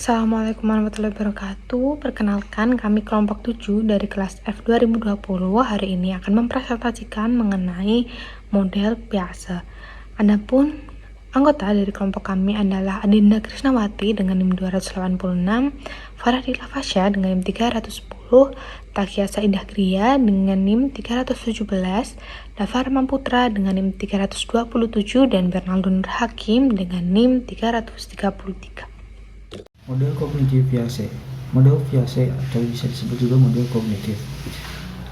Assalamualaikum warahmatullahi wabarakatuh. Perkenalkan, kami kelompok 7 dari kelas F 2020 hari ini akan mempresentasikan mengenai model Piaget. Adapun anggota dari kelompok kami adalah Adinda Krisnawati dengan NIM 286, Faradila Fasya dengan NIM 310, Takia Saidah Gria dengan NIM 317, Dafar Mamputra dengan NIM 327, dan Bernaldo Nur Hakim dengan NIM 333. Model kognitif Piaget. Model Piaget atau bisa disebut juga model kognitif.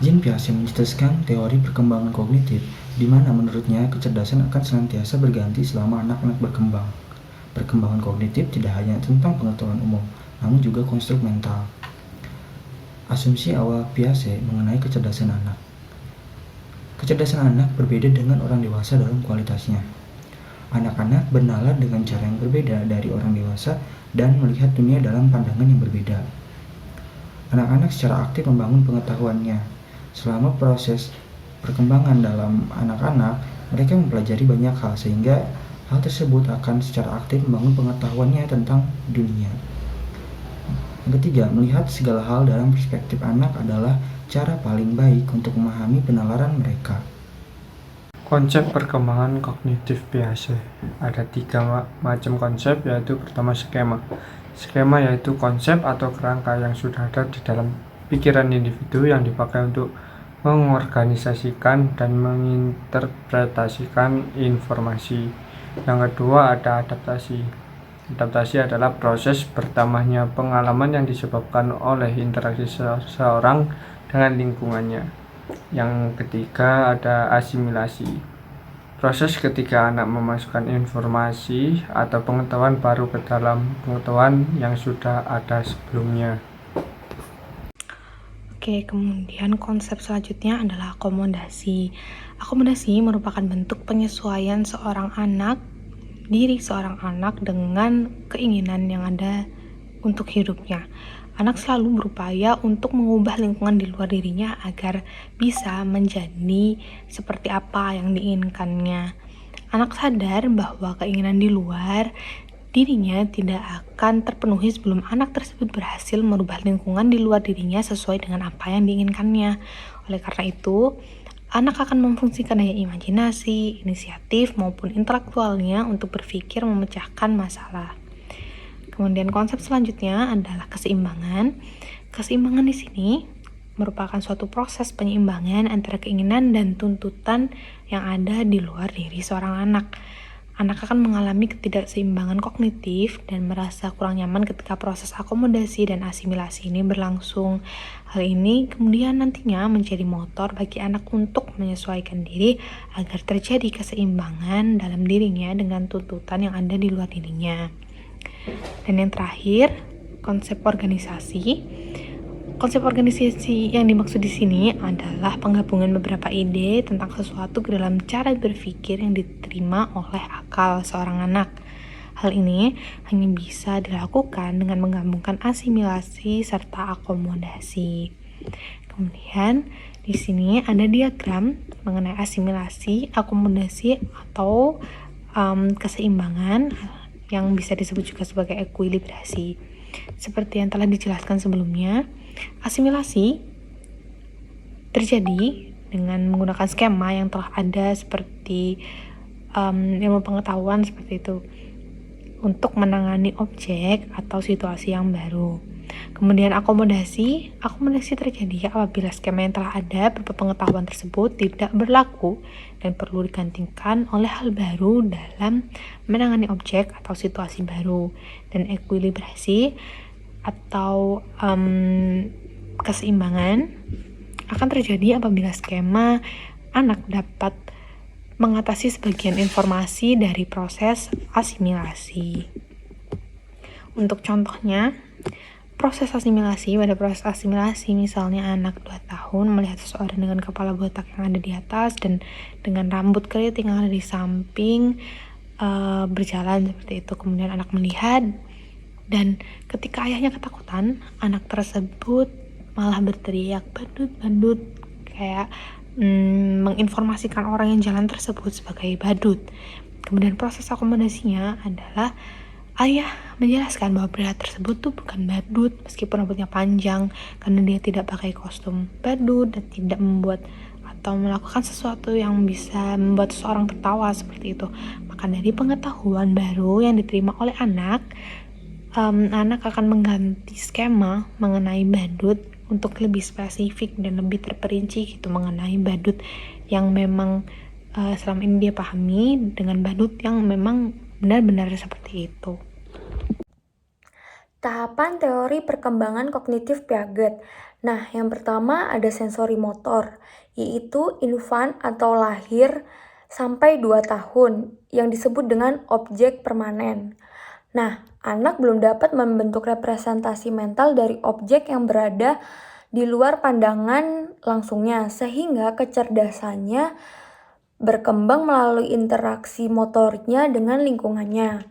Jean Piaget mencetuskan teori perkembangan kognitif, di mana menurutnya kecerdasan akan senantiasa berganti selama anak-anak berkembang. Perkembangan kognitif tidak hanya tentang pengetahuan umum, namun juga konstruk mental. Asumsi awal Piaget mengenai kecerdasan anak. Kecerdasan anak berbeda dengan orang dewasa dalam kualitasnya. Anak-anak bernalar dengan cara yang berbeda dari orang dewasa dan melihat dunia dalam pandangan yang berbeda. Anak-anak secara aktif membangun pengetahuannya. Selama proses perkembangan dalam anak-anak, mereka mempelajari banyak hal sehingga hal tersebut akan secara aktif membangun pengetahuannya tentang dunia. Yang ketiga, melihat segala hal dalam perspektif anak adalah cara paling baik untuk memahami penalaran mereka. Konsep perkembangan kognitif Piaget. Ada 3 macam konsep, yaitu pertama skema. Skema yaitu konsep atau kerangka yang sudah ada di dalam pikiran individu yang dipakai untuk mengorganisasikan dan menginterpretasikan informasi. Yang kedua ada adaptasi. Adaptasi adalah proses bertambahnya pengalaman yang disebabkan oleh interaksi seseorang dengan lingkungannya. Yang ketiga ada asimilasi. Proses ketika anak memasukkan informasi atau pengetahuan baru ke dalam pengetahuan yang sudah ada sebelumnya. Oke, kemudian konsep selanjutnya adalah akomodasi. Akomodasi merupakan bentuk penyesuaian diri seorang anak dengan keinginan yang ada untuk hidupnya. Anak selalu berupaya untuk mengubah lingkungan di luar dirinya agar bisa menjadi seperti apa yang diinginkannya. Anak sadar bahwa keinginan di luar dirinya tidak akan terpenuhi sebelum anak tersebut berhasil merubah lingkungan di luar dirinya sesuai dengan apa yang diinginkannya. Oleh karena itu, anak akan memfungsikan daya imajinasi, inisiatif, maupun intelektualnya untuk berpikir memecahkan masalah. Kemudian konsep selanjutnya adalah keseimbangan. Keseimbangan di sini merupakan suatu proses penyeimbangan antara keinginan dan tuntutan yang ada di luar diri seorang anak. Anak akan mengalami ketidakseimbangan kognitif dan merasa kurang nyaman ketika proses akomodasi dan asimilasi ini berlangsung. Hal ini kemudian nantinya menjadi motor bagi anak untuk menyesuaikan diri agar terjadi keseimbangan dalam dirinya dengan tuntutan yang ada di luar dirinya. Dan yang terakhir, konsep organisasi. Konsep organisasi yang dimaksud di sini adalah penggabungan beberapa ide tentang sesuatu ke dalam cara berpikir yang diterima oleh akal seorang anak. Hal ini hanya bisa dilakukan dengan menggabungkan asimilasi serta akomodasi. Kemudian di sini ada diagram mengenai asimilasi, akomodasi atau keseimbangan yang bisa disebut juga sebagai ekuilibrasi. Seperti yang telah dijelaskan sebelumnya, asimilasi terjadi dengan menggunakan skema yang telah ada seperti ilmu pengetahuan seperti itu untuk menangani objek atau situasi yang baru. Kemudian akomodasi terjadi apabila skema yang telah ada berupa pengetahuan tersebut tidak berlaku dan perlu digantikan oleh hal baru dalam menangani objek atau situasi baru. Dan ekuilibrasi atau keseimbangan akan terjadi apabila skema anak dapat mengatasi sebagian informasi dari proses asimilasi. Untuk contohnya, pada proses asimilasi misalnya anak 2 tahun melihat seseorang dengan kepala botak yang ada di atas dan dengan rambut keriting yang ada di samping berjalan seperti itu. Kemudian anak melihat dan ketika ayahnya ketakutan, anak tersebut malah berteriak badut, kayak menginformasikan orang yang jalan tersebut sebagai badut. Kemudian proses akomodasinya adalah Ayah menjelaskan bahwa pria tersebut tuh bukan badut meskipun rambutnya panjang, karena dia tidak pakai kostum badut dan tidak membuat atau melakukan sesuatu yang bisa membuat seseorang tertawa seperti itu. Maka dari pengetahuan baru yang diterima oleh anak akan mengganti skema mengenai badut untuk lebih spesifik dan lebih terperinci gitu mengenai badut yang memang selama ini dia pahami dengan badut yang memang benar-benar seperti itu. Tahapan teori perkembangan kognitif Piaget. Nah, yang pertama ada sensori motor, yaitu infant atau lahir sampai 2 tahun yang disebut dengan objek permanen. Nah, anak belum dapat membentuk representasi mental dari objek yang berada di luar pandangan langsungnya, sehingga kecerdasannya berkembang melalui interaksi motoriknya dengan lingkungannya.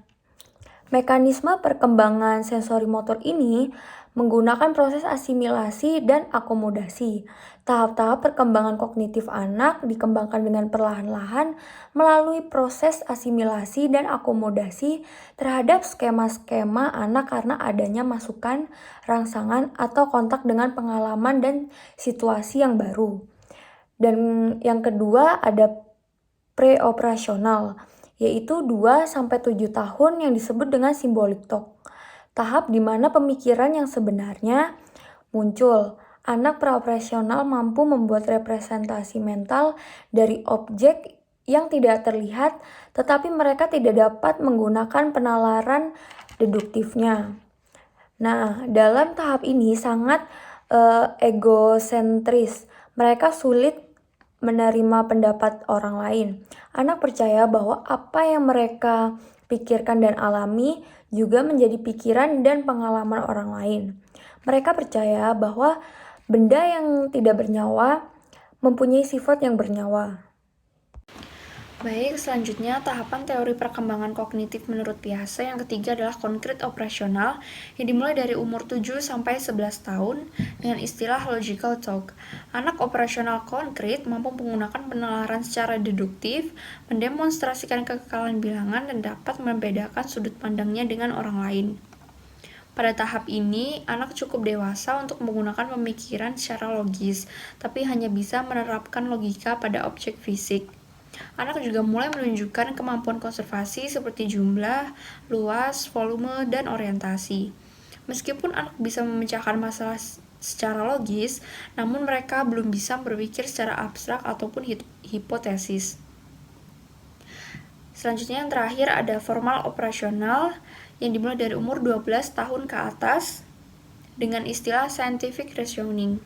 Mekanisme perkembangan sensori motor ini menggunakan proses asimilasi dan akomodasi. Tahap-tahap perkembangan kognitif anak dikembangkan dengan perlahan-lahan melalui proses asimilasi dan akomodasi terhadap skema-skema anak karena adanya masukan, rangsangan, atau kontak dengan pengalaman dan situasi yang baru. Dan yang kedua ada preoperasional, yaitu 2-7 tahun yang disebut dengan symbolic talk. Tahap di mana pemikiran yang sebenarnya muncul. Anak praoperasional mampu membuat representasi mental dari objek yang tidak terlihat, tetapi mereka tidak dapat menggunakan penalaran deduktifnya. Nah, dalam tahap ini sangat egosentris. Mereka sulit menerima pendapat orang lain. Anak percaya bahwa apa yang mereka pikirkan dan alami juga menjadi pikiran dan pengalaman orang lain. Mereka percaya bahwa benda yang tidak bernyawa mempunyai sifat yang bernyawa. Baik, selanjutnya tahapan teori perkembangan kognitif menurut Piaget yang ketiga adalah konkret operasional yang dimulai dari umur 7-11 tahun dengan istilah logical talk. Anak operasional konkret mampu menggunakan penalaran secara deduktif, mendemonstrasikan kekekalan bilangan dan dapat membedakan sudut pandangnya dengan orang lain. Pada tahap ini, anak cukup dewasa untuk menggunakan pemikiran secara logis, tapi hanya bisa menerapkan logika pada objek fisik. Anak juga mulai menunjukkan kemampuan konservasi seperti jumlah, luas, volume, dan orientasi. Meskipun anak bisa memecahkan masalah secara logis, namun mereka belum bisa berpikir secara abstrak ataupun hipotesis. Selanjutnya yang terakhir ada formal operasional yang dimulai dari umur 12 tahun ke atas dengan istilah scientific reasoning.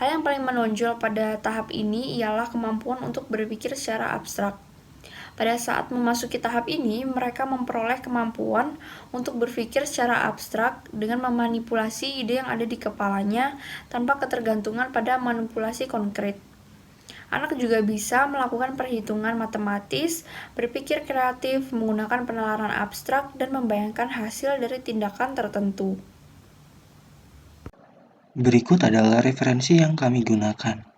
Hal yang paling menonjol pada tahap ini ialah kemampuan untuk berpikir secara abstrak. Pada saat memasuki tahap ini, mereka memperoleh kemampuan untuk berpikir secara abstrak dengan memanipulasi ide yang ada di kepalanya tanpa ketergantungan pada manipulasi konkret. Anak juga bisa melakukan perhitungan matematis, berpikir kreatif, menggunakan penalaran abstrak, dan membayangkan hasil dari tindakan tertentu. Berikut adalah referensi yang kami gunakan.